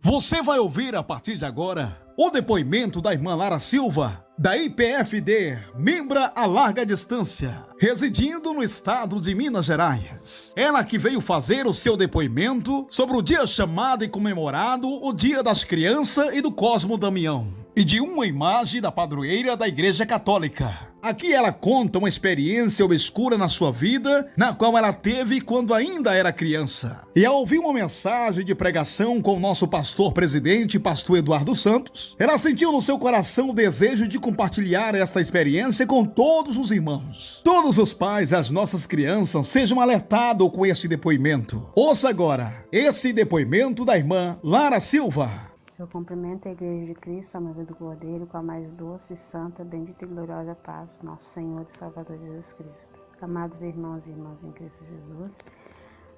Você vai ouvir a partir de agora o depoimento da irmã Lara Silva, da IPFD, membra a larga distância, residindo no estado de Minas Gerais. Ela que veio fazer o seu depoimento sobre o dia chamado e comemorado o Dia das Crianças e do Cosmo Damião, e de uma imagem da padroeira da Igreja Católica. Aqui ela conta uma experiência obscura na sua vida, na qual ela teve quando ainda era criança. E ao ouvir uma mensagem de pregação com o nosso pastor presidente, pastor Eduardo Santos, ela sentiu no seu coração o desejo de compartilhar esta experiência com todos os irmãos. Todos os pais e as nossas crianças sejam alertados com esse depoimento. Ouça agora esse depoimento da irmã Lara Silva. Eu cumprimento a Igreja de Cristo, a noiva do Cordeiro, com a mais doce, santa, bendita e gloriosa paz, nosso Senhor e Salvador Jesus Cristo. Amados irmãos e irmãs em Cristo Jesus,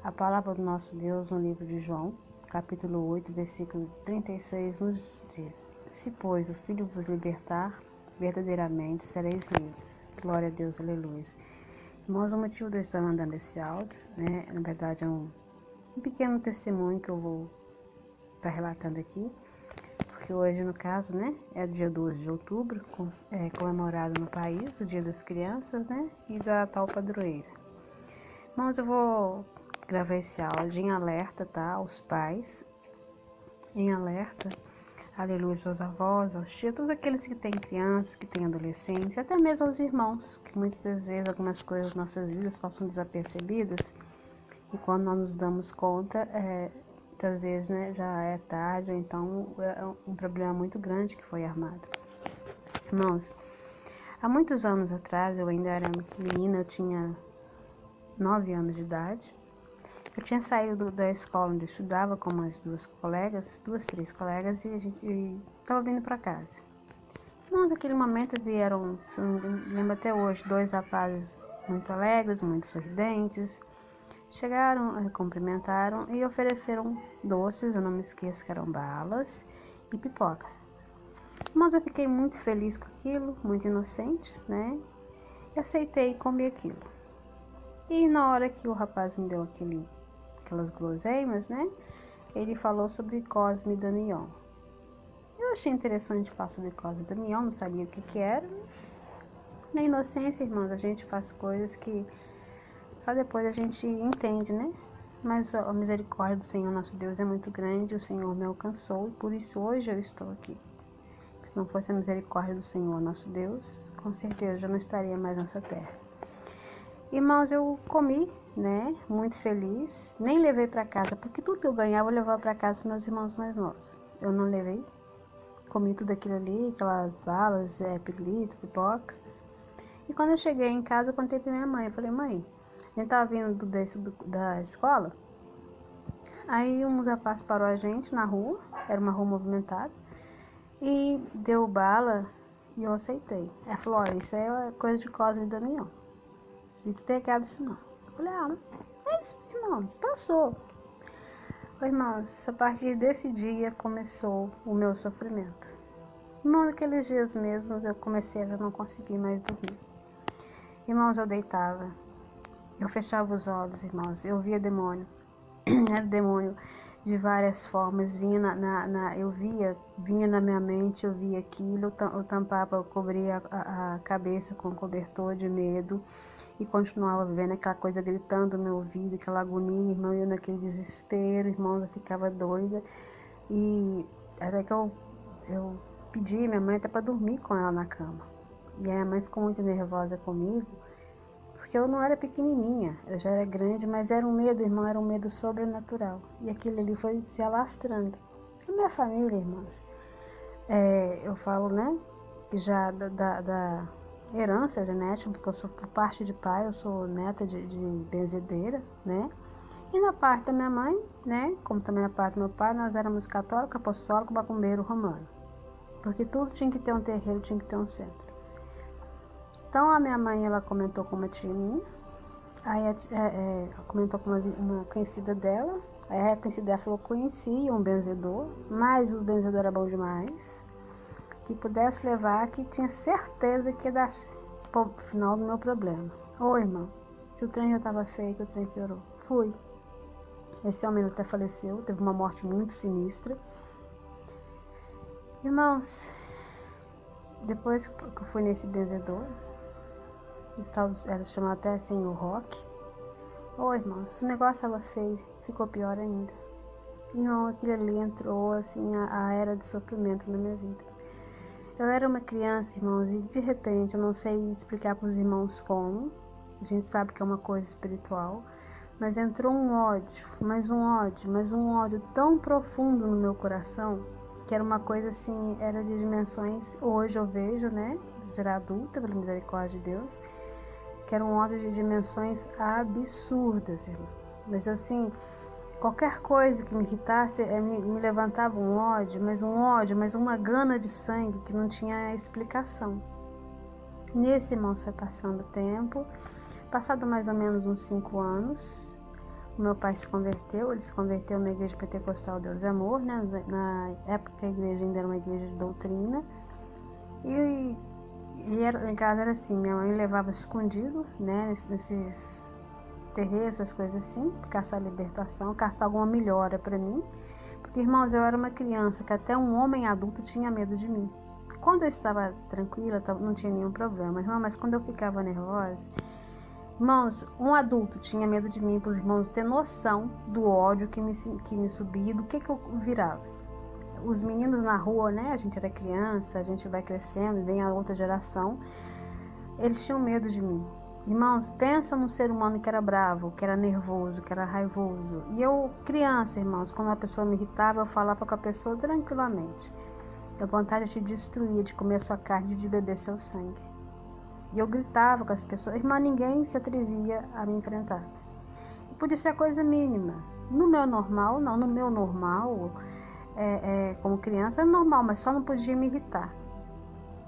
a palavra do nosso Deus no livro de João, capítulo 8, versículo 36, nos diz: Se, pois, o Filho vos libertar, verdadeiramente sereis livres. Glória a Deus, aleluia. Irmãos, o motivo de eu estar mandando esse áudio, na verdade é um pequeno testemunho que eu vou estar relatando aqui, porque hoje, no caso, é o dia 12 de outubro, comemorado no país, o Dia das Crianças, e da tal padroeira. Irmãos, eu vou gravar esse áudio em alerta, tá, aos pais, em alerta, aleluia, aos avós, aos tios, todos aqueles que têm crianças, que têm adolescentes, e até mesmo aos irmãos, que muitas das vezes algumas coisas das nossas vidas passam desapercebidas, e quando nós nos damos conta, muitas vezes já é tarde, ou então é um problema muito grande que foi armado. Irmãos, há muitos anos atrás, eu ainda era menina, eu tinha 9 anos de idade. Eu tinha saído da escola onde eu estudava com umas três colegas, e estava vindo para casa. Irmãos, naquele momento vieram, se não me lembro até hoje, 2 rapazes muito alegres, muito sorridentes. Chegaram, cumprimentaram e ofereceram doces, eu não me esqueço que eram balas e pipocas. Mas eu fiquei muito feliz com aquilo, muito inocente, e aceitei comer aquilo. E na hora que o rapaz me deu aquelas guloseimas, ele falou sobre Cosme e Damião. Eu achei interessante falar sobre Cosme e Damião, não sabia o que era, mas na inocência, irmãos, a gente faz coisas que só depois a gente entende, Mas a misericórdia do Senhor nosso Deus é muito grande, o Senhor me alcançou e por isso hoje eu estou aqui. Se não fosse a misericórdia do Senhor nosso Deus, com certeza eu já não estaria mais nessa terra. Irmãos, eu comi, muito feliz, nem levei para casa, porque tudo que eu ganhava eu levava para casa para meus irmãos mais novos. Eu não levei, comi tudo aquilo ali, aquelas balas, pirulito, pipoca. E quando eu cheguei em casa, eu contei para minha mãe, eu falei: mãe, a gente tava vindo da escola, aí um rapaz parou a gente na rua, era uma rua movimentada, e deu bala e eu aceitei. Ela falou: olha, isso é coisa de Cosme e Damião, se ter pegado isso não. Eu falei: mas irmãos, passou. Irmãos, a partir desse dia começou o meu sofrimento. Irmãos, naqueles dias mesmos eu comecei a não conseguir mais dormir. Irmãos, eu deitava, eu fechava os olhos, irmãos, eu via demônio, era demônio de várias formas, vinha vinha na minha mente, eu via aquilo, eu tampava, eu cobria a cabeça com cobertor de medo e continuava vendo aquela coisa gritando no meu ouvido, aquela agonia, irmão, eu naquele desespero, irmãos, eu ficava doida, e até que eu pedi minha mãe até para dormir com ela na cama, e a minha mãe ficou muito nervosa comigo, porque eu não era pequenininha, eu já era grande, mas era um medo, irmão, era um medo sobrenatural. E aquilo ali foi se alastrando. A minha família, irmãos, eu falo, que já da herança genética, porque eu sou, por parte de pai, eu sou neta de benzedeira, E na parte da minha mãe, como também a parte do meu pai, nós éramos católico, apostólico, macumbeiro, romano. Porque tudo tinha que ter um terreiro, tinha que ter um centro. Então a minha mãe, ela comentou com uma tia minha, aí comentou com uma conhecida dela, aí a conhecida dela falou que conhecia um benzedor, mas o benzedor era bom demais, que pudesse levar, que tinha certeza que ia dar pro final do meu problema. Ô irmão, se o trem já estava feio, o trem piorou. Fui. Esse homem até faleceu, teve uma morte muito sinistra, Irmãos, depois que eu fui nesse benzedor, ela chamou até Senhor Roque. Irmãos, o negócio estava feio, ficou pior ainda. Irmão, aquilo ali entrou assim a era de sofrimento na minha vida. Eu era uma criança, irmãos, e de repente, eu não sei explicar para os irmãos como, a gente sabe que é uma coisa espiritual, mas entrou um ódio, mais um ódio tão profundo no meu coração, que era uma coisa assim, era de dimensões, hoje eu vejo, né, ser adulta, pela misericórdia de Deus, que era um ódio de dimensões absurdas, irmão. Mas assim, qualquer coisa que me irritasse, me levantava um ódio, mas uma gana de sangue que não tinha explicação. Nesse, irmãos, foi passando o tempo, passado mais ou menos uns 5 anos, o meu pai se converteu, ele se converteu na igreja pentecostal Deus é Amor, né? Na época a igreja ainda era uma igreja de doutrina, e em casa era assim, minha mãe levava escondido, né, nesses terreiros, essas coisas assim, caçar libertação, caçar alguma melhora para mim, porque, irmãos, eu era uma criança que até um homem adulto tinha medo de mim. Quando eu estava tranquila, não tinha nenhum problema, irmão, mas quando eu ficava nervosa, irmãos, um adulto tinha medo de mim, para os irmãos ter noção do ódio que me subia, do que eu virava. Os meninos na rua, né, a gente era criança, a gente vai crescendo, vem a outra geração, eles tinham medo de mim. Irmãos, pensa num ser humano que era bravo, que era nervoso, que era raivoso. E eu, criança, irmãos, quando uma pessoa me irritava, eu falava com a pessoa tranquilamente. A vontade de te destruir, de comer a sua carne, de beber seu sangue. E eu gritava com as pessoas, irmã, ninguém se atrevia a me enfrentar. E podia ser coisa mínima. No meu normal, como criança era normal, mas só não podia me irritar.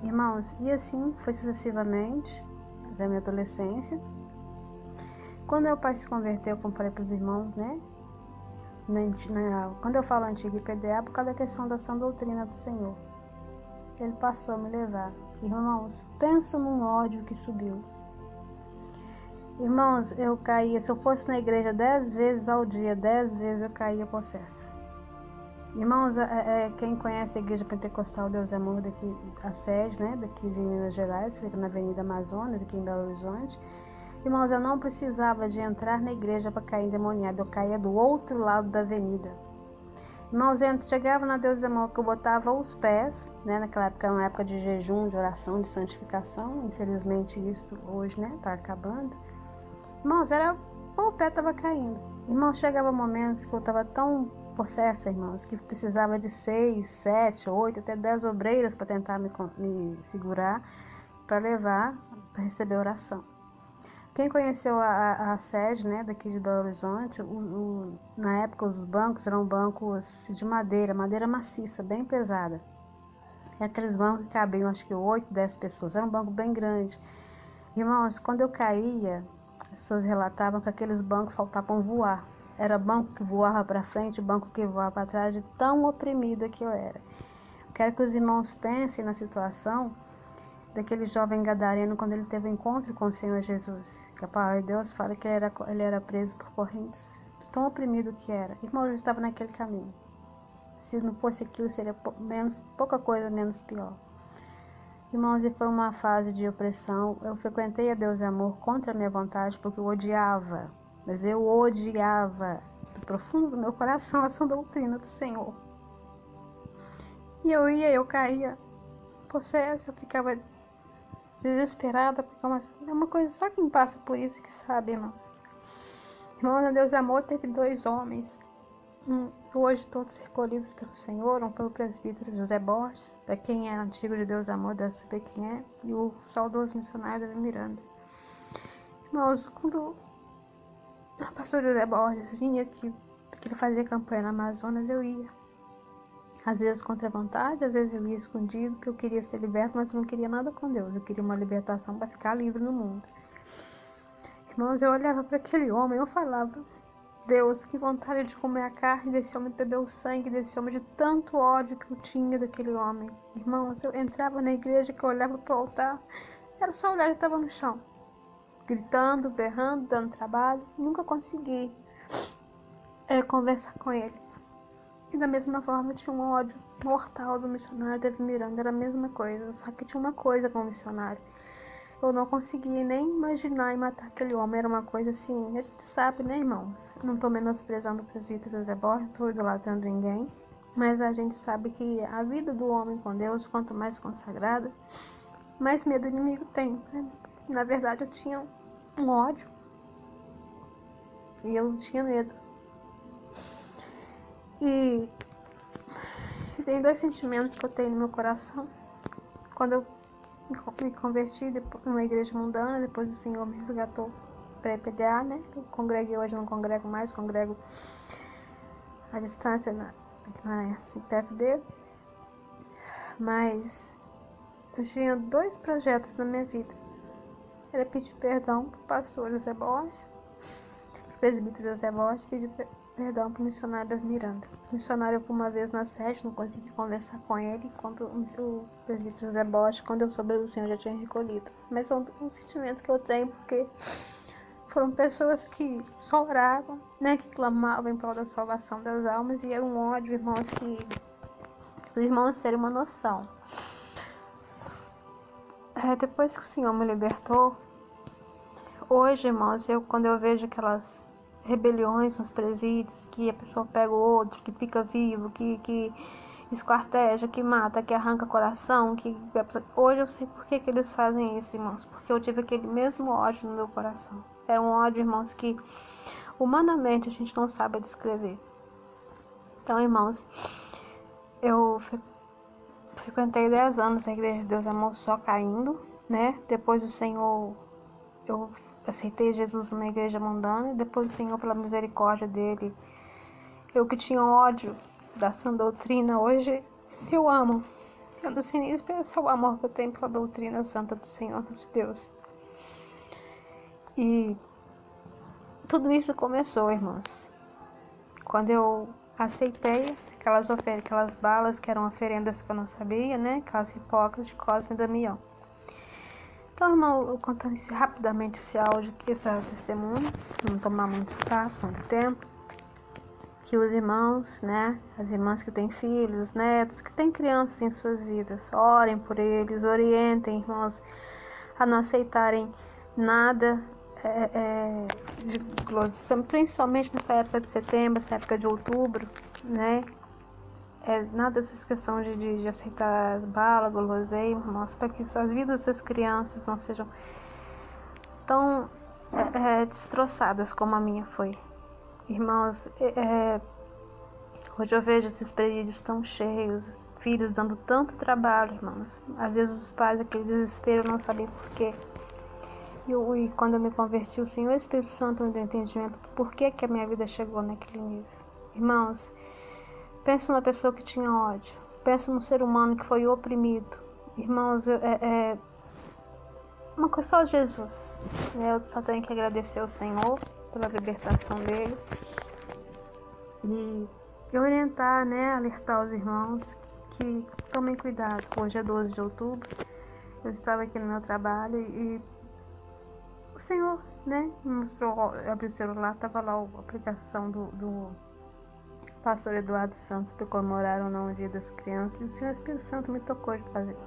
Irmãos, e assim foi sucessivamente, da minha adolescência. Quando meu pai se converteu, como falei para os irmãos, né? Quando eu falo antigo IPDA, é por causa da questão da sã doutrina do Senhor. Ele passou a me levar. Irmãos, pensa num ódio que subiu. Irmãos, eu caía, se eu fosse na igreja 10 vezes ao dia, 10 vezes eu caía possessa. Irmãos, quem conhece a Igreja Pentecostal Deus é Amor, daqui, a sede, né, daqui de Minas Gerais, fica na Avenida Amazonas, aqui em Belo Horizonte. Irmãos, eu não precisava de entrar na igreja para cair endemoniada, eu caía do outro lado da avenida. Irmãos, eu chegava na Deus é Amor, que eu botava os pés, né, naquela época era uma época de jejum, de oração, de santificação, infelizmente isso hoje, né, tá acabando. Irmãos, o pé estava caindo. Irmãos, chegava momentos que eu estava tão possessa, irmãos, que precisava de 6, 7, 8, até 10 obreiras para tentar me segurar, para levar, para receber oração. Quem conheceu a sede, né, daqui de Belo Horizonte, na época os bancos eram bancos de madeira maciça, bem pesada. E aqueles bancos que cabiam, acho que 8, 10 pessoas, era um banco bem grande. Irmãos, quando eu caía, as pessoas relatavam que aqueles bancos faltavam voar. Era banco que voava para frente, banco que voava para trás, de tão oprimida que eu era. Quero que os irmãos pensem na situação daquele jovem gadareno quando ele teve um encontro com o Senhor Jesus. Que a palavra de Deus fala que ele era preso por correntes, tão oprimido que era. Irmão, eu estava naquele caminho. Se não fosse aquilo, seria pouca coisa menos pior. Irmãos, e foi uma fase de opressão. Eu frequentei a Deus é Amor contra a minha vontade, porque eu odiava. Mas eu odiava do profundo do meu coração essa doutrina do Senhor. E eu caía possessa, eu ficava desesperada, porque é uma coisa só quem passa por isso que sabe, irmãos. Irmãos, a Deus é Amor teve 2 homens, hoje todos recolhidos pelo Senhor, um pelo presbítero José Borges, para quem é antigo de Deus é Amor deve saber quem é, e o saudoso missionário Davi Miranda. Irmãos, quando o pastor José Borges vinha aqui, porque ele fazia campanha na Amazonas, eu ia. Às vezes contra a vontade, às vezes eu ia escondido, porque eu queria ser liberto, mas eu não queria nada com Deus. Eu queria uma libertação para ficar livre no mundo. Irmãos, eu olhava para aquele homem, eu falava, Deus, que vontade de comer a carne desse homem, beber o sangue desse homem, de tanto ódio que eu tinha daquele homem. Irmãos, eu entrava na igreja, que eu olhava para o altar, era só olhar, já estava no chão. Gritando, berrando, dando trabalho, nunca consegui conversar com ele. E da mesma forma tinha um ódio mortal do missionário David Miranda, era a mesma coisa, só que tinha uma coisa com o missionário. Eu não conseguia nem imaginar em matar aquele homem, era uma coisa assim, a gente sabe, né, irmãos? Não tô menosprezando o presbítero José Borges, não tô idolatrando ninguém, mas a gente sabe que a vida do homem com Deus, quanto mais consagrada, mais medo o inimigo tem, né? Na verdade, eu tinha um ódio e eu tinha medo. E tem dois sentimentos que eu tenho no meu coração. Quando eu me converti numa igreja mundana, depois o Senhor me resgatou para IPDA, né? Eu congreguei, hoje eu não congrego mais, congrego à distância na IPFD. Mas eu tinha dois projetos na minha vida. Era pedir perdão para o pastor José Borges, presbítero José Borges, pedir perdão para o missionário David Miranda. O missionário, por uma vez na sede, não consegui conversar com ele, enquanto o presbítero José Borges, quando eu soube do Senhor, já tinha recolhido. Mas é um sentimento que eu tenho, porque foram pessoas que só oravam, né, que clamavam em prol da salvação das almas, e era um ódio, irmãos, que os irmãos terem uma noção. Depois que o Senhor me libertou, hoje, irmãos, quando eu vejo aquelas rebeliões nos presídios, que a pessoa pega o outro, que fica vivo, que esquarteja, que mata, que arranca coração, hoje eu sei por que eles fazem isso, irmãos, porque eu tive aquele mesmo ódio no meu coração. Era um ódio, irmãos, que humanamente a gente não sabe descrever. Então, irmãos, eu frequentei 10 anos a Igreja de Deus Amor só caindo, né? Depois do Senhor, eu aceitei Jesus numa igreja mundana, e depois do Senhor, pela misericórdia dele, eu que tinha ódio da sã doutrina, hoje eu amo. Eu não sei nem expressar o amor que eu tenho pela doutrina santa do Senhor nosso Deus. E tudo isso começou, irmãos, quando eu aceitei aquelas balas que eram oferendas que eu não sabia, né? Aquelas hipócritas de Cosme e Damião. Então, irmão, eu contando rapidamente esse áudio aqui, esse testemunho, não tomar muito espaço, muito tempo, que os irmãos, né, as irmãs que têm filhos, netos, que têm crianças em suas vidas, orem por eles, orientem, irmãos, a não aceitarem nada de glossação, principalmente nessa época de setembro, essa época de outubro, né? Nada dessas questões de aceitar bala, guloseima, irmãos, para que as vidas dessas crianças não sejam tão destroçadas como a minha foi. Irmãos, hoje eu vejo esses presídios tão cheios, filhos dando tanto trabalho, irmãos. Às vezes os pais, aquele desespero, não sabem porquê. E quando eu me converti, o Senhor Espírito Santo me deu entendimento por que a minha vida chegou naquele nível. Irmãos, pensa numa pessoa que tinha ódio. Pensa num ser humano que foi oprimido. Irmãos, uma coisa só Jesus. Eu só tenho que agradecer ao Senhor pela libertação dele. E orientar, né, alertar os irmãos que tomem cuidado. Hoje é 12 de outubro. Eu estava aqui no meu trabalho e o Senhor, né, me mostrou, eu abri o celular, estava lá a aplicação do pastor Eduardo Santos para comemorar ou não o Dia das Crianças, e o Senhor Espírito Santo me tocou de fazer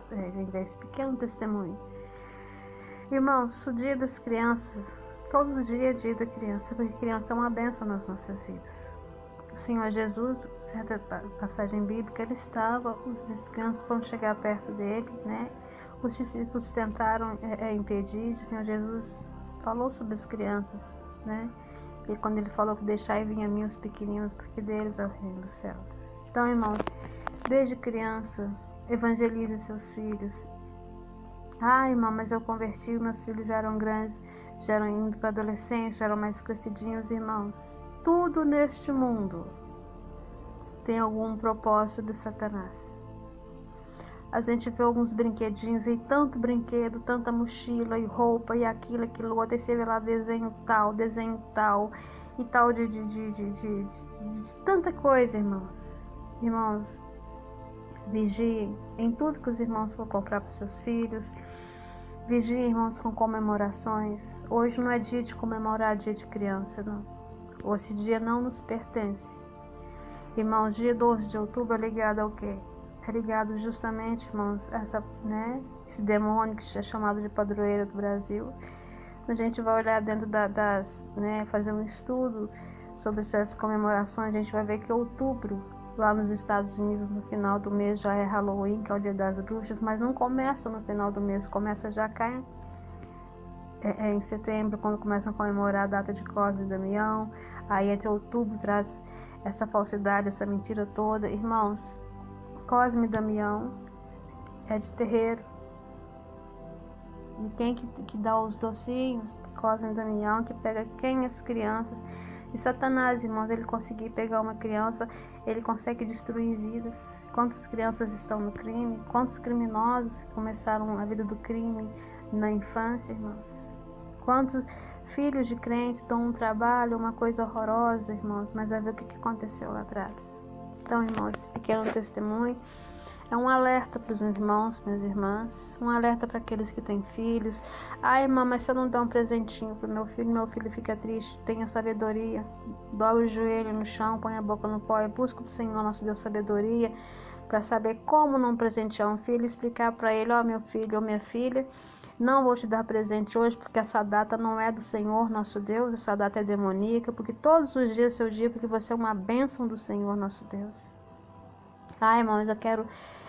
esse pequeno testemunho. Irmãos, o Dia das Crianças, todos os dias é Dia da Criança, porque criança é uma bênção nas nossas vidas. O Senhor Jesus, certa passagem bíblica, ele estava, os crianças foram chegar perto dele, né? Os discípulos tentaram impedir, o Senhor Jesus falou sobre as crianças, né? E quando ele falou que deixai vir a mim os pequeninos, porque deles é o reino dos céus. Então, irmãos, desde criança, evangelize seus filhos. Irmã, mas eu converti, meus filhos já eram grandes, já eram indo para a adolescência, já eram mais crescidinhos, irmãos. Tudo neste mundo tem algum propósito de Satanás. A gente vê alguns brinquedinhos aí, tanto brinquedo, tanta mochila e roupa e aquilo outro, aí você vê lá desenho tal, e tal de tanta coisa, irmãos. Irmãos, vigiem em tudo que os irmãos for comprar para seus filhos. Vigiem, irmãos, com comemorações. Hoje não é dia de comemorar dia de criança, não. Esse dia não nos pertence. Irmãos, dia 12 de outubro é ligado ao quê? É ligado justamente, irmãos, esse demônio que é chamado de padroeiro do Brasil. A gente vai olhar dentro fazer um estudo sobre essas comemorações, a gente vai ver que outubro, lá nos Estados Unidos, no final do mês já é Halloween, que é o dia das bruxas, mas não começa no final do mês, começa já cá em setembro, quando começam a comemorar a data de Cosme e Damião. Aí entre outubro traz essa falsidade, essa mentira toda. Irmãos, Cosme e Damião é de terreiro. E quem que dá os docinhos? Cosme e Damião, que pega quem? As crianças. E Satanás, irmãos, ele conseguir pegar uma criança, ele consegue destruir vidas. Quantas crianças estão no crime? Quantos criminosos começaram a vida do crime na infância, irmãos? Quantos filhos de crente dão um trabalho, uma coisa horrorosa, irmãos, mas vai ver o que aconteceu lá atrás. Então, irmãos, esse pequeno testemunho é um alerta para os irmãos, minhas irmãs, um alerta para aqueles que têm filhos. Ai, irmã, mas se eu não der um presentinho para meu filho fica triste. Tenha sabedoria, dobre o joelho no chão, põe a boca no pó e busca do Senhor, nosso Deus, sabedoria, para saber como não presentear um filho, explicar para ele, ó, meu filho ou minha filha, não vou te dar presente hoje, porque essa data não é do Senhor, nosso Deus, essa data é demoníaca, porque todos os dias é seu dia, porque você é uma bênção do Senhor, nosso Deus. Ai, irmãos,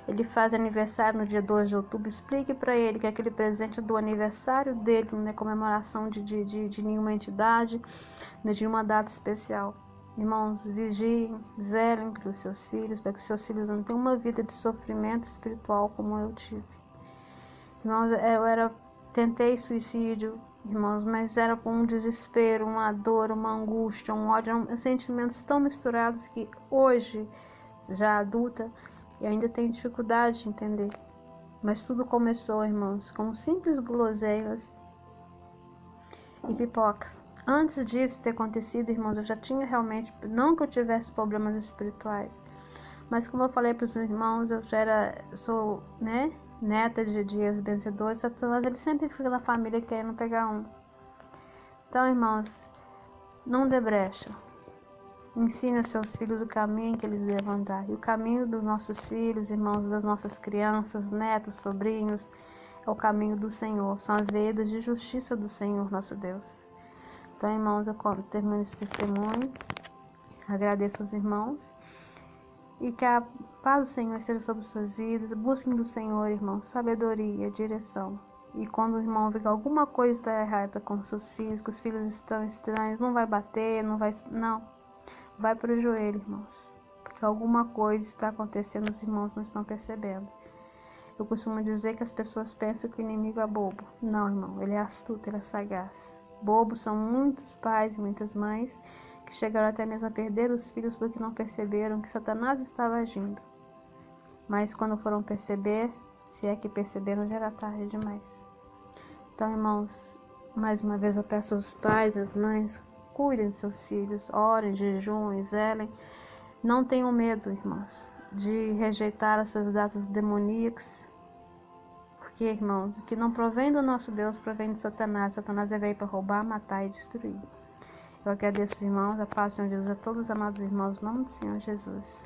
ele faz aniversário no dia 2 de outubro, explique para ele que aquele presente do aniversário dele, não é comemoração de nenhuma entidade, de uma data especial. Irmãos, vigiem, zelem pelos seus filhos, para que seus filhos não tenham uma vida de sofrimento espiritual como eu tive. Irmãos, tentei suicídio, irmãos, mas era com um desespero, uma dor, uma angústia, um ódio, eram sentimentos tão misturados que hoje, já adulta, eu ainda tenho dificuldade de entender. Mas tudo começou, irmãos, com simples guloseimas e pipocas. Antes disso ter acontecido, irmãos, eu já tinha realmente, não que eu tivesse problemas espirituais, mas como eu falei para os irmãos, sou neta de dias vencedores. Satanás, ele sempre fica na família querendo pegar um. Então, irmãos, não dê brecha. Ensine aos seus filhos o caminho que eles devem andar. E o caminho dos nossos filhos, irmãos, das nossas crianças, netos, sobrinhos, é o caminho do Senhor. São as veredas de justiça do Senhor, nosso Deus. Então, irmãos, eu termino esse testemunho. Agradeço aos irmãos. E que a paz do Senhor seja sobre suas vidas. Busquem do Senhor, irmãos, sabedoria, direção. E quando o irmão vê que alguma coisa está errada com seus filhos, que os filhos estão estranhos, não vai bater, não. Vai para o joelho, irmãos. Porque alguma coisa está acontecendo, os irmãos não estão percebendo. Eu costumo dizer que as pessoas pensam que o inimigo é bobo. Não, irmão, ele é astuto, ele é sagaz. Bobos são muitos pais e muitas mães que chegaram até mesmo a perder os filhos porque não perceberam que Satanás estava agindo. Mas quando foram perceber, se é que perceberam, já era tarde demais. Então, irmãos, mais uma vez eu peço aos pais, às mães, cuidem de seus filhos, orem, jejuem, zelem. Não tenham medo, irmãos, de rejeitar essas datas demoníacas. Porque, irmãos, o que não provém do nosso Deus provém de Satanás. Satanás veio para roubar, matar e destruir. Eu agradeço, irmãos, a paz do Senhor Jesus, a todos os amados irmãos, em nome do Senhor Jesus.